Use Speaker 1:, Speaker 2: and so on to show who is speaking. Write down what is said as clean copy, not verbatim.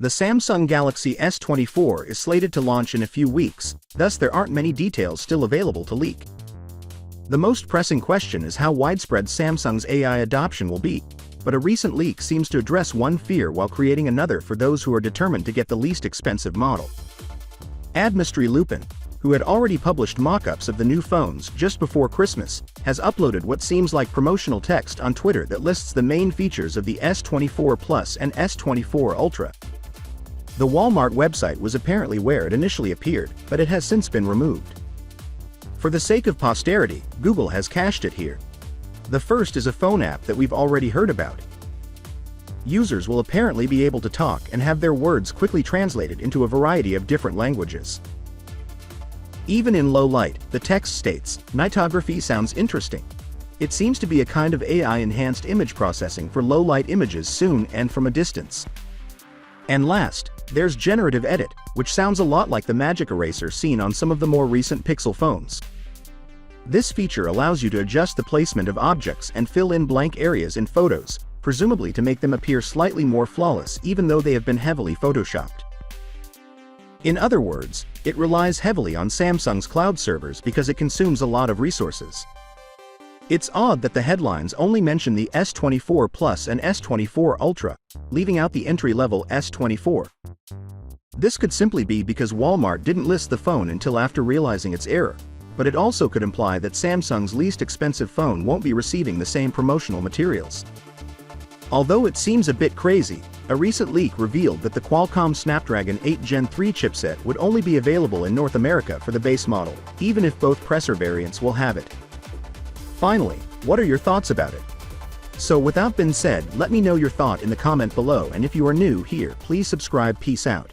Speaker 1: The Samsung Galaxy S24 is slated to launch in a few weeks, thus there aren't many details still available to leak. The most pressing question is how widespread Samsung's AI adoption will be, but a recent leak seems to address one fear while creating another for those who are determined to get the least expensive model. Ad Mystery Lupin, who had already published mock-ups of the new phones just before Christmas, has uploaded what seems like promotional text on Twitter that lists the main features of the S24 Plus and S24 Ultra. The Walmart website was apparently where it initially appeared, but it has since been removed. For the sake of posterity, Google has cached it here. The first is a phone app that we've already heard about. Users will apparently be able to talk and have their words quickly translated into a variety of different languages. Even in low light, the text states, "Nightography sounds interesting. It seems to be a kind of AI-enhanced image processing for low-light images soon and from a distance." And last, there's Generative Edit, which sounds a lot like the magic eraser seen on some of the more recent Pixel phones. This feature allows you to adjust the placement of objects and fill in blank areas in photos, presumably to make them appear slightly more flawless even though they have been heavily photoshopped. In other words, it relies heavily on Samsung's cloud servers because it consumes a lot of resources. It's odd that the headlines only mention the S24 Plus and S24 Ultra, leaving out the entry-level S24. This could simply be because Walmart didn't list the phone until after realizing its error, but it also could imply that Samsung's least expensive phone won't be receiving the same promotional materials. Although it seems a bit crazy, a recent leak revealed that the Qualcomm Snapdragon 8 Gen 3 chipset would only be available in North America for the base model, even if both Presser variants will have it. Finally, what are your thoughts about it? So with that being said, let me know your thought in the comment below, and if you are new here, please subscribe. Peace out.